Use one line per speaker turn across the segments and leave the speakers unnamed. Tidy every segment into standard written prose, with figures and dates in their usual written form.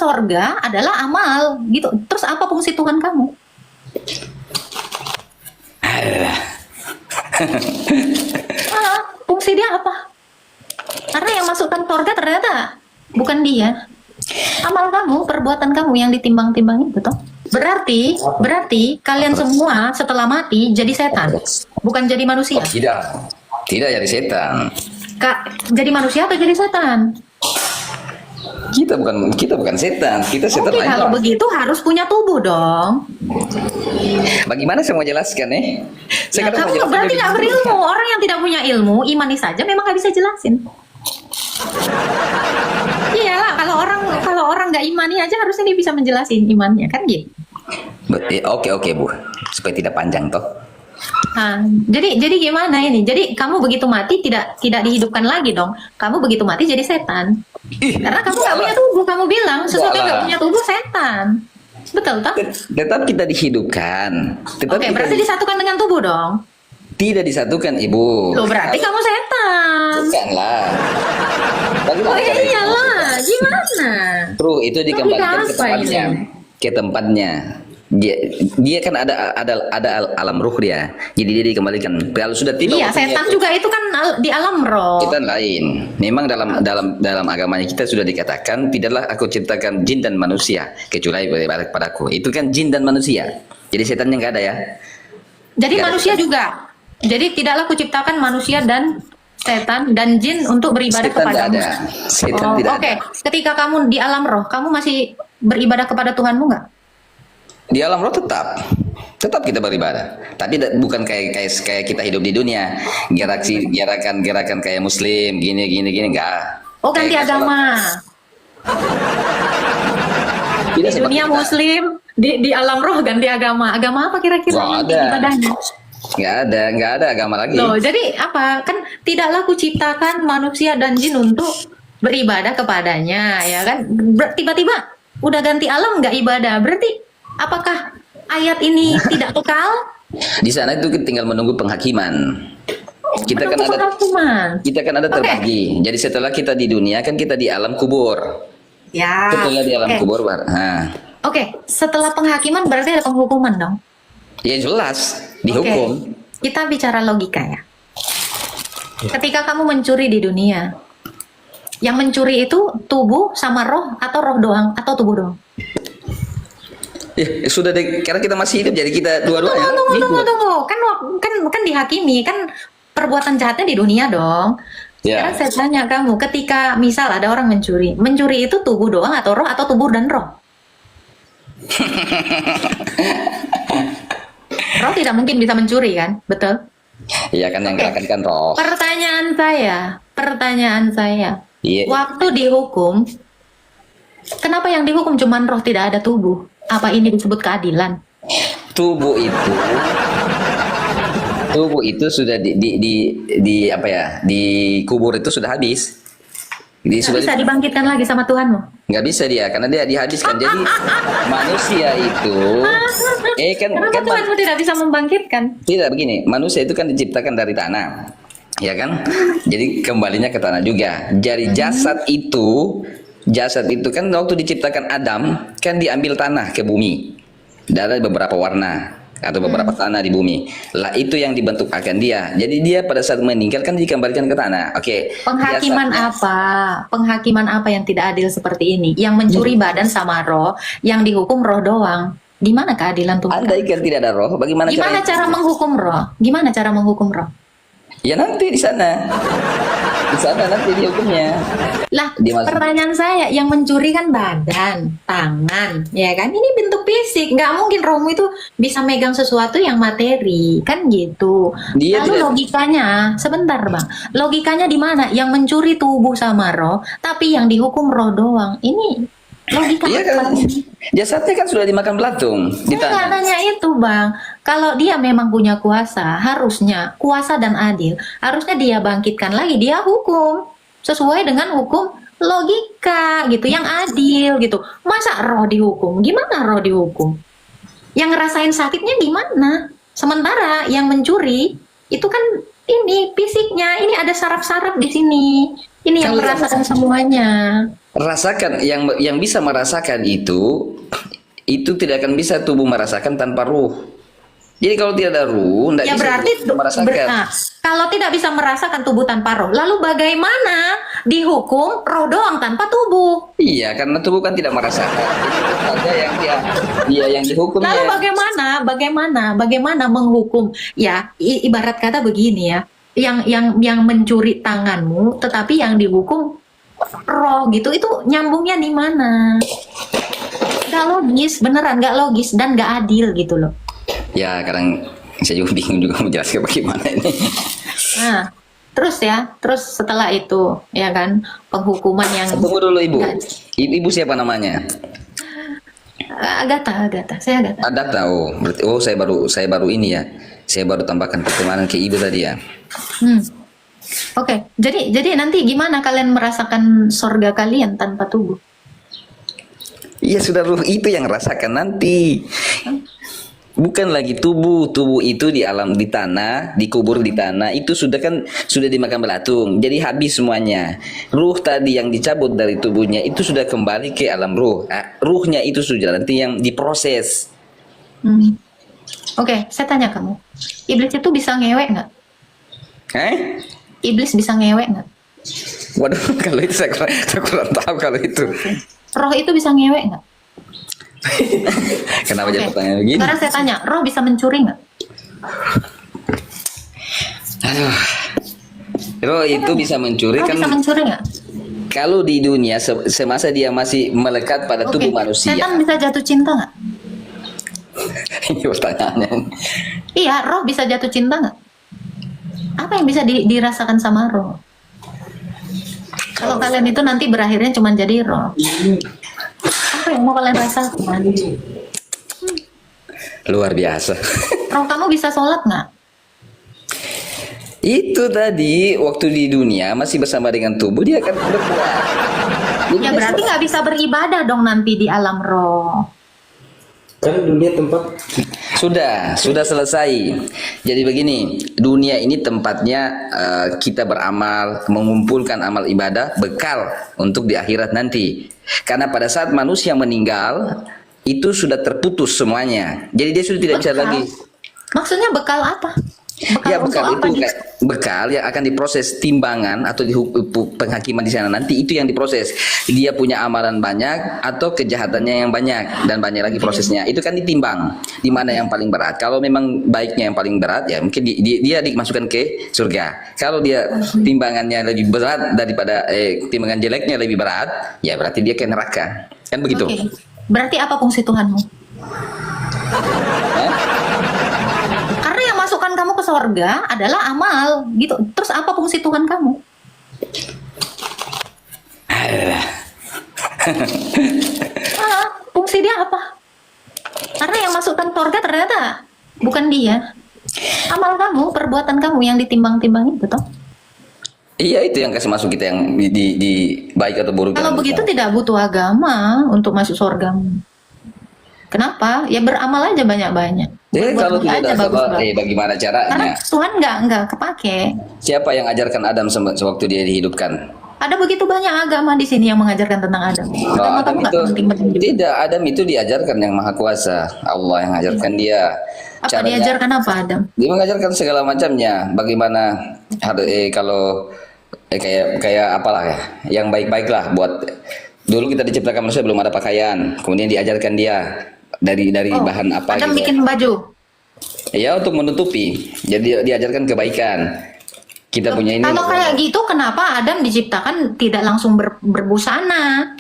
sorga adalah amal gitu. Terus apa fungsi Tuhan kamu? Fungsi dia apa? Karena yang masukkan sorga ternyata bukan dia. Amal kamu, perbuatan kamu yang ditimbang-timbang itu toh. Berarti kalian semua setelah mati jadi setan, bukan jadi manusia.
Oh, tidak jadi setan.
Kak, jadi manusia atau jadi setan?
Kita bukan setan, kita setan.
Oke, kalau begitu harus punya tubuh dong.
Bagaimana saya mau jelaskan Saya
Nah, kamu berarti nggak berilmu. Orang yang tidak punya ilmu, imani saja memang nggak bisa jelasin. Iyalah, kalau orang nggak imani aja harusnya dia bisa menjelasin imannya, kan gitu.
Oke Bu, supaya tidak panjang toh.
Nah, jadi gimana ini? Jadi kamu begitu mati tidak dihidupkan lagi dong. Kamu begitu mati jadi setan. Karena kamu nggak punya tubuh. Kamu bilang sesuatu yang nggak punya tubuh setan. Betul toh?
Tetap kita dihidupkan.
Oke, berarti disatukan dengan tubuh dong.
Tidak disatukan Ibu.
Loh, berarti kamu setan.
Bukanlah.
Oh iyalah, gimana?
True, itu dikembalikan ke tempatnya. Ke tempatnya. Dia kan ada alam ruh dia. Jadi dia dikembalikan. Kalau sudah tiba
iya, setan juga itu kan di alam roh.
Kita lain. Memang dalam agamanya kita sudah dikatakan tidaklah aku ciptakan jin dan manusia kecuali padaku. Itu kan jin dan manusia. Jadi setannya nggak ada ya.
Jadi
Gak
manusia
ada.
juga. Jadi tidaklah kuciptakan manusia dan setan dan jin untuk beribadah
Setan
kepadamu.
tidak ada. Setan tidak
Oke.
ada.
Ketika kamu di alam roh, kamu masih beribadah kepada Tuhanmu nggak?
Di alam roh tetap kita beribadah, tapi bukan kayak kita hidup di dunia, gerakan kayak muslim gini enggak.
Oh, ganti
Kayak
agama.
Tidak
Di
seperti
dunia
kita.
muslim, di alam roh ganti agama. Agama apa kira-kira
Nggak
nanti
ada.
ibadahnya?
Nggak ada agama lagi.
Loh, jadi apa? Kan tidaklah kuciptakan manusia dan jin untuk beribadah kepadanya, ya kan? Tiba-tiba udah ganti alam nggak ibadah. Berarti apakah ayat ini tidak kekal?
Di sana itu tinggal menunggu penghakiman. Kita kan ada terbagi. Jadi setelah kita di dunia kan kita di alam kubur.
Ya.
Setelah di alam kubur,
Oke, setelah penghakiman berarti ada penghukuman dong.
ya jelas dihukum.
Kita bicara logika ya. Ketika kamu mencuri di dunia, yang mencuri itu tubuh sama roh atau roh doang atau tubuh doang?
Ya, sudah karena kita masih hidup jadi kita dua-duanya.
Tunggu. Kan dihakimi, kan perbuatan jahatnya di dunia dong.
Ya.
Sekarang saya tanya kamu, ketika misal ada orang mencuri itu tubuh doang atau roh atau tubuh dan roh? Roh tidak mungkin bisa mencuri kan, betul?
Iya kan yang gerakan kan roh.
Pertanyaan saya.
Iya.
Waktu dihukum, kenapa yang dihukum cuma roh tidak ada tubuh? Apa ini disebut keadilan?
Tubuh itu sudah dikubur itu sudah habis.
Nggak bisa dibangkitkan lagi sama Tuhanmu?
Nggak bisa dia karena dia dihabiskan. Jadi manusia itu
Kenapa Tuhanmu tidak bisa membangkitkan?
tidak begini. Manusia itu kan diciptakan dari tanah, ya kan? Jadi kembalinya ke tanah juga. Jadi jasad itu kan waktu diciptakan Adam kan diambil tanah ke bumi. Ada beberapa warna atau beberapa tanah di bumi. Lah itu yang dibentuk akan dia. Jadi dia pada saat meninggal kan dikembalikan ke tanah. Oke.
Penghakiman apa yang tidak adil seperti ini? Yang mencuri badan sama roh, yang dihukum roh doang. Gimana keadilan Tuhan?
Andai kan tidak ada roh, bagaimana
cara menghukum roh? Gimana cara menghukum roh?
Ya nanti di sana. Di sana nanti dihukumnya.
Lah, pertanyaan saya, yang mencuri kan badan, tangan, ya kan? Ini bentuk fisik, nggak mungkin rohmu itu bisa megang sesuatu yang materi, kan gitu. Lalu logikanya, sebentar bang, logikanya di mana? Yang mencuri tubuh sama roh, tapi yang dihukum roh doang. Ini logika
iya kan? Jasadnya kan sudah dimakan belatung.
Saya nggak nanya itu bang. Kalau dia memang punya kuasa, harusnya kuasa dan adil, harusnya dia bangkitkan lagi, dia hukum sesuai dengan hukum logika gitu, yang adil gitu. Masa roh dihukum? Gimana roh dihukum? Yang ngerasain sakitnya gimana? Sementara yang mencuri itu kan ini fisiknya, ini ada saraf-saraf di sini. Ini yang merasakan semuanya.
rasakan yang bisa merasakan itu tidak akan bisa tubuh merasakan tanpa ruh. Jadi kalau tidak ada ruh, tidak
Ya
bisa
berarti
tubuh merasakan.
kalau tidak bisa merasakan tubuh tanpa roh, lalu bagaimana dihukum roh doang tanpa tubuh?
Iya, karena tubuh kan tidak merasakan. Itu saja yang dia yang dihukumnya.
Lalu bagaimana menghukum? Ya, ibarat kata begini ya, yang mencuri tanganmu, tetapi yang dihukum roh gitu, itu nyambungnya di mana? Gak logis, beneran gak logis dan gak adil gitu loh.
Ya, kadang saya juga bingung juga menjelaskan bagaimana ini.
Nah, terus setelah itu, ya kan, penghukuman yang
Tunggu dulu Ibu.
Nggak.
Ibu siapa namanya?
Agatha, saya Agatha.
Ada tahu. Berarti saya baru ini ya. Saya baru tambahkan pertemanan ke Ibu tadi ya.
Oke, jadi nanti gimana kalian merasakan sorga kalian tanpa tubuh?
Iya, sudah ruh itu yang rasakan nanti. Bukan lagi tubuh itu di alam di tanah, dikubur di tanah, itu sudah dimakan belatung, jadi habis semuanya. Ruh tadi yang dicabut dari tubuhnya itu sudah kembali ke alam ruh. Ruhnya itu sudah nanti yang diproses.
Oke, saya tanya kamu, iblis itu bisa ngewek nggak? Iblis bisa ngewek nggak?
Waduh, kalau itu saya kurang tahu kalau itu.
Roh itu bisa ngewek nggak?
Kenapa jadi pertanyaan begini?
Sekarang saya tanya, roh bisa mencuri nggak?
Aduh. Roh itu bisa mencuri
Roh
kan
bisa mencuri nggak?
kalau di dunia semasa dia masih melekat pada tubuh manusia.
Setan bisa jatuh cinta nggak?
Ini pertanyaannya.
Iya, roh bisa jatuh cinta nggak? Apa yang bisa dirasakan sama roh? Kalau kalian itu nanti berakhirnya cuma jadi roh, apa yang mau kalian rasakan?
Luar biasa.
Roh kamu bisa sholat nggak?
Itu tadi waktu di dunia masih bersama dengan tubuh dia akan berbuat. Jadi
Ya
dia
berarti nggak bisa beribadah dong nanti di alam roh.
Kan dunia tempat
sudah selesai. Jadi begini, dunia ini tempatnya kita beramal, mengumpulkan amal ibadah, bekal untuk di akhirat nanti. Karena pada saat manusia meninggal itu sudah terputus semuanya. Jadi dia sudah tidak bisa
Bekal?
lagi.
Maksudnya bekal apa?
Ya
untuk
bekal
apa?
itu bekal yang akan diproses timbangan atau di penghakiman di sana nanti itu yang diproses. Dia punya amalan banyak atau kejahatannya yang banyak dan banyak lagi prosesnya. Itu kan ditimbang di mana yang paling berat. Kalau memang baiknya yang paling berat ya mungkin dia dimasukkan ke surga. Kalau dia timbangannya lebih berat daripada timbangan jeleknya lebih berat, ya berarti dia ke neraka. Kan begitu.
Oke. Berarti apa fungsi Tuhanmu?
Hah?
Karena yang masukkan kamu ke surga adalah amal, gitu. Terus apa fungsi Tuhan kamu? Fungsi dia apa? Karena yang masukkan surga ternyata bukan dia. Amal kamu, perbuatan kamu yang ditimbang-timbang itu toh.
Iya, itu yang kasih masuk kita yang di baik atau buruk.
Kalau
dalam
begitu
Islam.
tidak butuh agama untuk masuk surgamu. Kenapa? Ya beramal aja banyak-banyak.
Jadi
Buat
kalau
aja
tidak ada
bagus-bagus.
bagaimana
Karena
caranya?
Tuhan nggak kepake.
Siapa yang ajarkan Adam sewaktu dia dihidupkan?
Ada begitu banyak agama di sini yang mengajarkan tentang Adam. Agama
Adam
kamu nggak
itu
penting-penting juga.
tidak, Adam itu diajarkan yang Maha Kuasa, Allah yang ajarkan dia.
Apa diajarkan apa Adam?
Dia mengajarkan segala macamnya. Bagaimana kalau kayak apalah ya, yang baik-baik lah buat. Dulu kita diciptakan manusia belum ada pakaian, kemudian diajarkan dia dari
Oh,
bahan apa
Adam
gitu.
bikin baju.
Ya untuk menutupi. Jadi diajarkan kebaikan. Kita punya ini.
Kalau kayak gitu, kenapa Adam diciptakan tidak langsung berbusana?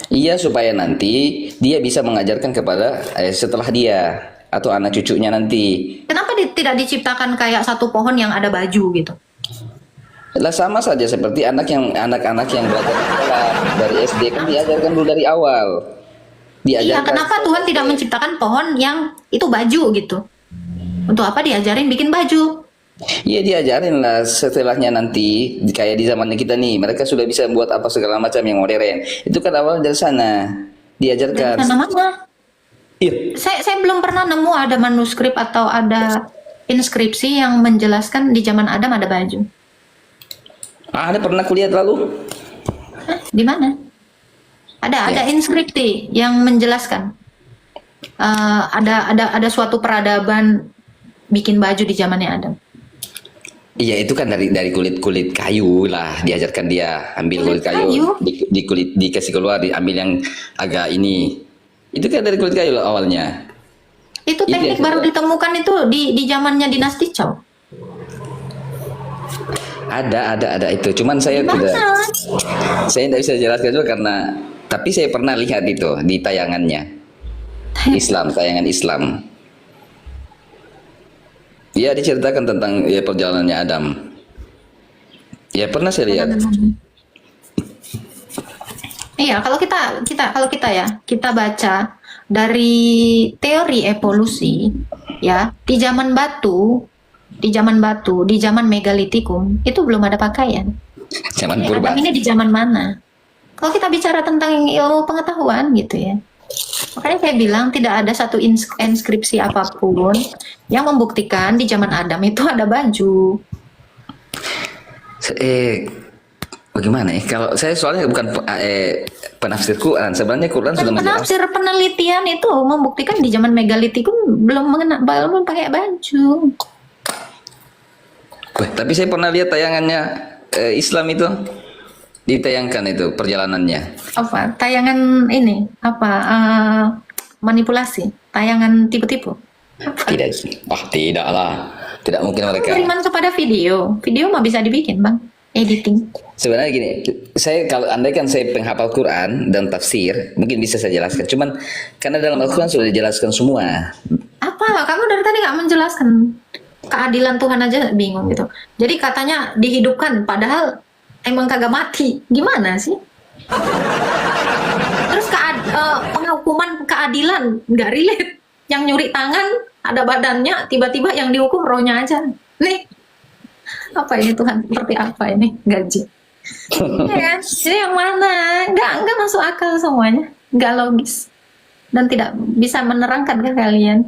Iya, supaya nanti dia bisa mengajarkan kepada setelah dia atau anak cucunya nanti.
Kenapa tidak diciptakan kayak satu pohon yang ada baju gitu?
Lah sama saja seperti anak-anak yang belajar di sekolah dari SD kan diajarkan dulu dari awal.
Iya, kenapa Tuhan tidak menciptakan pohon yang itu baju gitu? Untuk apa diajarin bikin baju?
Iya, diajarin lah setelahnya nanti kayak di zamannya kita nih, mereka sudah bisa buat apa segala macam yang modern. Itu kan awal dari sana diajarkan.
Dari sana mana?
Iya.
Saya belum pernah nemu ada manuskrip atau ada inskripsi yang menjelaskan di zaman Adam ada baju.
Ah, Anda pernah kuliah lalu?
Di mana? Ada inskripsi yang menjelaskan. Ada suatu peradaban bikin baju di zamannya Adam.
Iya, itu kan dari kulit kayu lah, diajarkan dia ambil kulit
Kulit
kayu,
kayu?
di kulit dikasih keluar, diambil yang agak ini. Itu kan dari kulit kayu loh awalnya.
Itu
Itu
teknik
yang
baru
saya-
ditemukan itu di zamannya dinasti Chow.
Ada itu. Cuman saya tidak bisa jelaskan juga karena tapi saya pernah lihat itu di tayangannya tayangan Islam. Dia diceritakan tentang ya perjalanannya Adam. Ya pernah saya lihat.
Iya, kalau kita ya, kita baca dari teori evolusi ya, di zaman megalitikum itu belum ada pakaian.
Zaman
Ya,
purba.
Adam ini di zaman mana? Kalau kita bicara tentang ilmu pengetahuan gitu ya. Makanya saya bilang tidak ada satu inskripsi apapun yang membuktikan di zaman Adam itu ada baju.
Bagaimana ya? Kalau saya soalnya bukan penafsir Quran. Sebenarnya Quran sudah
Dan
menjelaskan.
penafsir penelitian itu membuktikan di zaman megalitikum belum pakai baju.
Wah, tapi saya pernah lihat tayangannya Islam itu ditayangkan itu perjalanannya.
Apa tayangan ini manipulasi, tayangan tipu-tipu.
Tidak, tidaklah. Tidak mungkin mereka.
Beriman kepada video mah bisa dibikin bang, editing.
Sebenarnya gini, saya kalau andai kan saya penghafal Quran dan tafsir, mungkin bisa saya jelaskan. Cuman karena dalam Al-Quran sudah dijelaskan semua.
Apa kamu dari tadi nggak menjelaskan keadilan Tuhan aja bingung gitu. Jadi katanya dihidupkan padahal emang kagak mati, gimana sih? Terus penghukuman keadilan nggak relate. Yang nyuri tangan ada badannya, tiba-tiba yang dihukum rohnya aja. Nih, apa ini Tuhan? Seperti apa ini gaji? Ya kan? Jadi yang mana? Nggak masuk akal semuanya, nggak logis dan tidak bisa menerangkan ke kalian.